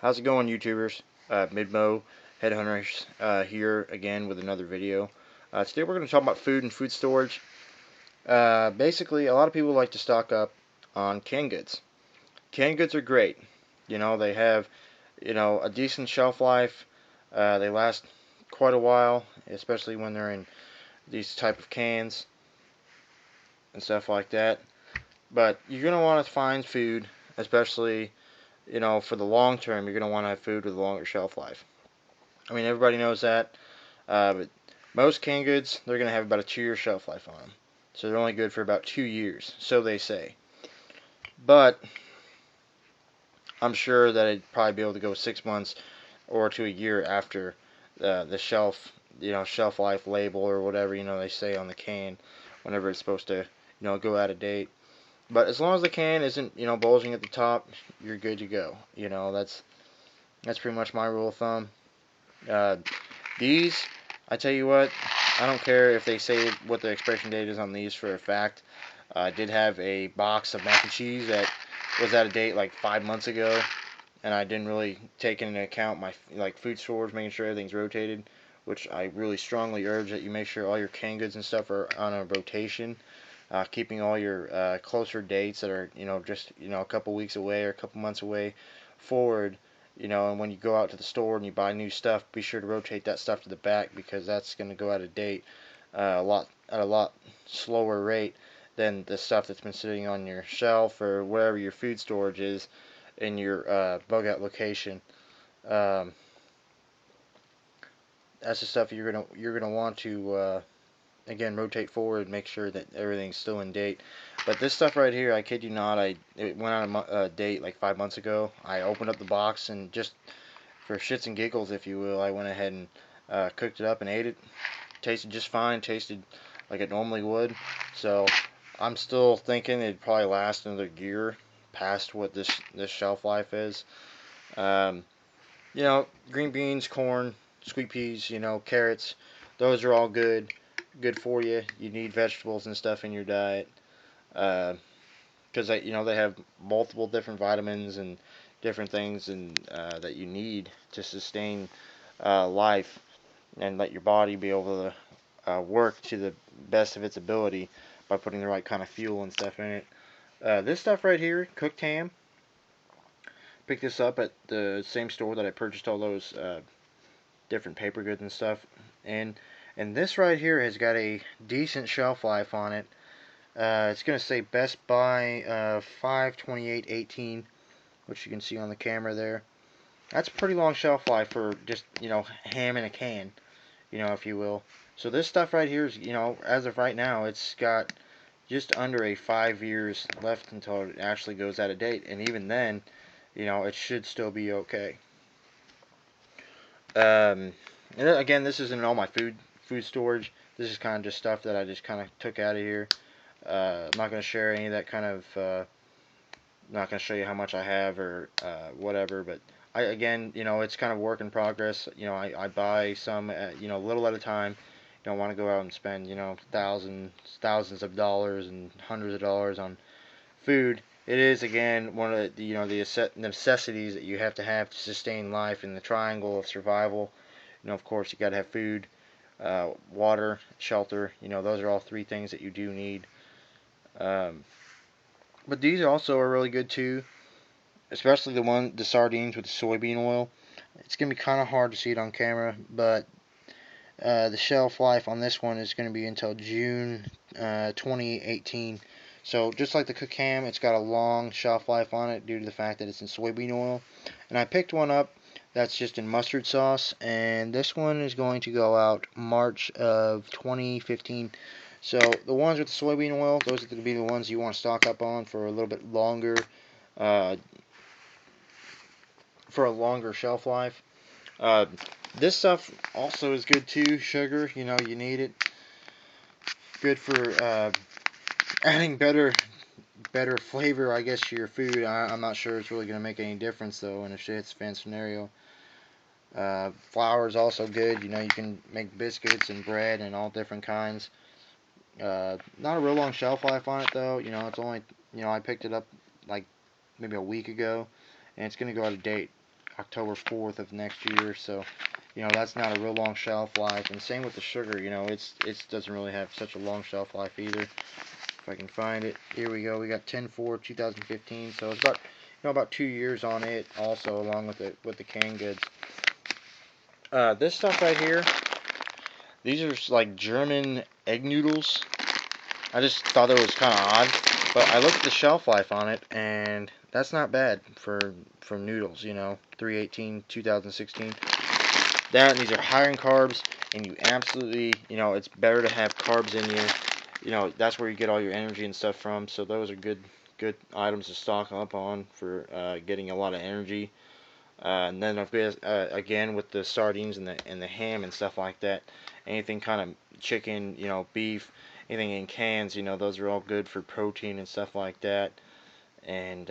How's it going, YouTubers? Midmo Headhunters here again with another video. Today we're going to talk about food and food storage. Basically, a lot of people like to stock up on canned goods. Canned goods are great. They have, a decent shelf life. They last quite a while, especially when they're in these type of cans and stuff like that. But you're going to want to find food, especially for the long term, you're going to want to have food with a longer shelf life. I mean, everybody knows that, but most canned goods, they're going to have about a 2-year shelf life on them. So they're only good for about 2 years, so they say. But I'm sure that it'd probably be able to go 6 months or to a year after the shelf life label or whatever, they say on the can whenever it's supposed to, go out of date. But as long as the can isn't, bulging at the top, you're good to go. That's pretty much my rule of thumb. These, I tell you what, I don't care if they say what the expiration date is on these for a fact. I did have a box of mac and cheese that was out of date like 5 months ago, and I didn't really take into account my food storage, making sure everything's rotated, which I really strongly urge that you make sure all your canned goods and stuff are on a rotation. Keeping all your closer dates that are just a couple weeks away or a couple months away forward, and when you go out to the store and you buy new stuff, be sure to rotate that stuff to the back, because that's going to go out of date at a lot slower rate than the stuff that's been sitting on your shelf or wherever your food storage is in your bug out location. That's the stuff you're gonna want to again, rotate forward, make sure that everything's still in date. But this stuff right here, I kid you not, it went on a date like 5 months ago. I opened up the box, and just for shits and giggles, if you will, I went ahead and cooked it up and ate it. Tasted just fine, tasted like it normally would. So I'm still thinking it'd probably last another year past what this shelf life is. Green beans, corn, sweet peas, carrots, those are all good for you. You need vegetables and stuff in your diet, because they have multiple different vitamins and different things and that you need to sustain life and let your body be able to work to the best of its ability by putting the right kind of fuel and stuff in it. This stuff right here, cooked ham, picked this up at the same store that I purchased all those different paper goods and stuff in. And this right here has got a decent shelf life on it. It's going to say Best Buy 5/28/18, which you can see on the camera there. That's a pretty long shelf life for just, ham in a can, if you will. So this stuff right here is, as of right now, it's got just under a 5 years left until it actually goes out of date. And even then, it should still be okay. And again, this isn't all my food storage. This is kind of just stuff that I just kind of took out of here. I'm not going to share any of that kind of, not going to show you how much I have or whatever, but again, it's kind of work in progress. I buy some, a little at a time. Don't want to go out and spend, thousands of dollars and hundreds of dollars on food. It is, again, one of the, the necessities that you have to sustain life in the triangle of survival. Of course, you got to have food, water, shelter. Those are all 3 things that you do need. But these also are really good too, especially the sardines with the soybean oil. It's gonna be kind of hard to see it on camera, but the shelf life on this one is going to be until June 2018. So just like the cooked ham, it's got a long shelf life on it due to the fact that it's in soybean oil. And I picked one up that's just in mustard sauce, and this one is going to go out March of 2015. So the ones with the soybean oil, those are going to be the ones you want to stock up on for a little bit longer, for a longer shelf life. This stuff also is good too. Sugar, you need it. Good for adding better flavor, I guess, to your food. I'm not sure it's really going to make any difference though in a shit's fan scenario. Flour is also good. You can make biscuits and bread and all different kinds. Not a real long shelf life on it though. It's only, I picked it up like maybe a week ago, and it's going to go out of date October 4th of next year. So, that's not a real long shelf life. And same with the sugar. It doesn't really have such a long shelf life either. If I can find it, here we go. We got 10/4/2015. So it's about 2 years on it. Also, along with the canned goods. This stuff right here, these are like German egg noodles. I just thought it was kind of odd, but I looked at the shelf life on it, and that's not bad for noodles. 3/18/2016. These are higher in carbs, and you absolutely, it's better to have carbs in you. That's where you get all your energy and stuff from. So those are good items to stock up on for getting a lot of energy. And then again with the sardines and the ham and stuff like that, anything kind of chicken, beef, anything in cans, those are all good for protein and stuff like that. And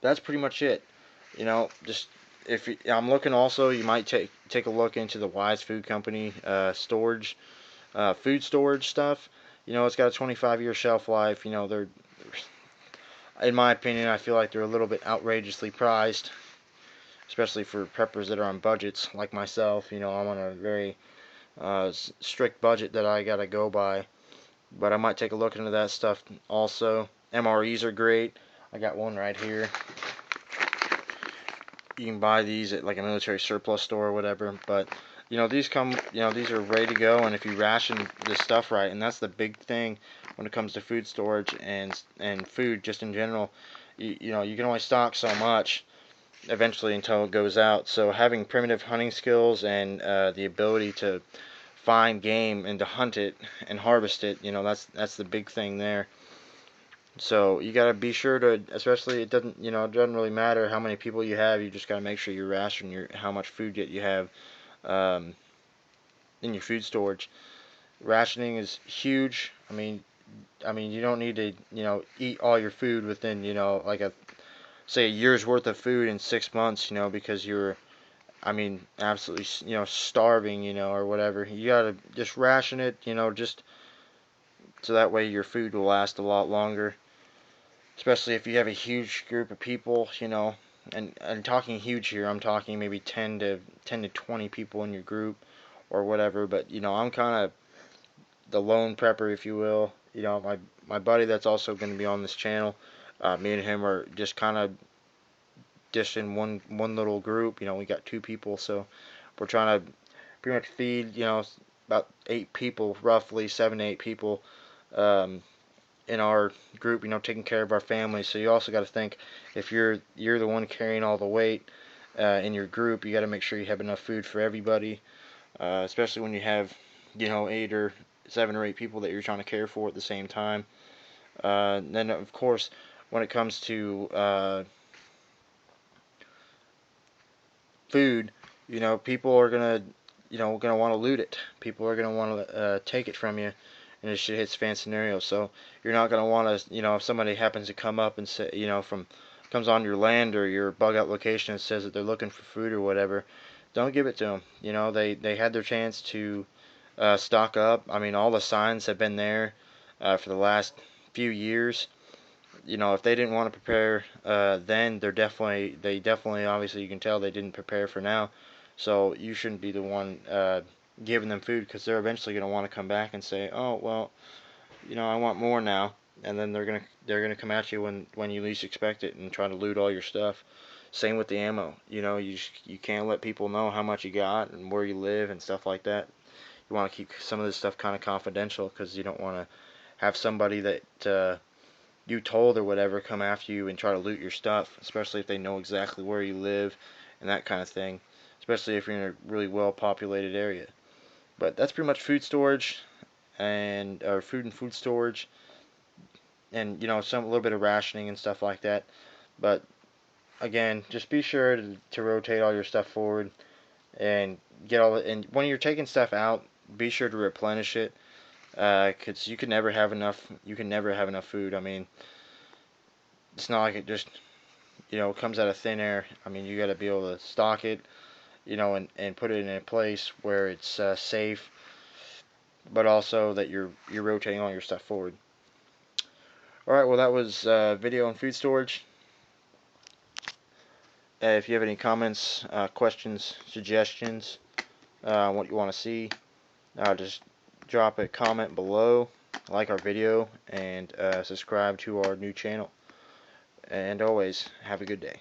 that's pretty much it. Just if I'm looking also, you might take a look into the Wise Food Company storage, food storage stuff. It's got a 25-year shelf life. They're, in my opinion, I feel like they're a little bit outrageously priced, especially for preppers that are on budgets like myself. I'm on a very strict budget that I gotta go by. But I might take a look into that stuff also. MREs are great. I got one right here. You can buy these at like a military surplus store or whatever. But these come, these are ready to go. And if you ration this stuff right, and that's the big thing when it comes to food storage and food just in general. You can only stock so much eventually until it goes out. So having primitive hunting skills and the ability to find game and to hunt it and harvest it, that's the big thing there. So you gotta be sure to, especially it doesn't really matter how many people you have. You just gotta make sure you ration how much food you have um, in your food storage. Rationing is huge. You don't need to eat all your food within like say a year's worth of food in 6 months. Because you're absolutely starving. Or whatever. You gotta just ration it. Just so that way your food will last a lot longer. Especially if you have a huge group of people, and talking huge here, I'm talking maybe 10 to 20 people in your group or whatever. But I'm kind of the lone prepper, if you will. My buddy that's also going to be on this channel, me and him are just kind of just in one little group. We got 2 people, so we're trying to pretty much feed about 8 people, roughly 7 to 8 people. In our group, taking care of our families. So you also got to think, if you're the one carrying all the weight in your group, you got to make sure you have enough food for everybody, especially when you have 8 or 7 or 8 people that you're trying to care for at the same time. Then of course, when it comes to food, people are gonna want to loot it. People are gonna want to take it from you, and it shit hits fan scenario. So you're not gonna want to, if somebody happens to come up and say, comes on your land or your bug out location and says that they're looking for food or whatever, don't give it to them. They had their chance to stock up. All the signs have been there for the last few years. If they didn't want to prepare then, they definitely, obviously, you can tell they didn't prepare for now. So you shouldn't be the one giving them food, because they're eventually going to want to come back and say, oh, well, I want more now. And then they're gonna come at you when you least expect it and try to loot all your stuff. Same with the ammo. You can't let people know how much you got and where you live and stuff like that. You want to keep some of this stuff kind of confidential, because you don't want to have somebody that you told or whatever come after you and try to loot your stuff, especially if they know exactly where you live and that kind of thing, especially if you're in a really well populated area. But that's pretty much food storage and or food and food storage, and some a little bit of rationing and stuff like that. But again, just be sure to rotate all your stuff forward and get all the, and when you're taking stuff out, be sure to replenish it, because you can never have enough. You can never have enough food. It's not like it just comes out of thin air. You got to be able to stock it, and put it in a place where it's safe, but also that you're rotating all your stuff forward. All right, well, that was video on food storage. If you have any comments, questions, suggestions, what you want to see, just drop a comment below, like our video, and subscribe to our new channel. And always, have a good day.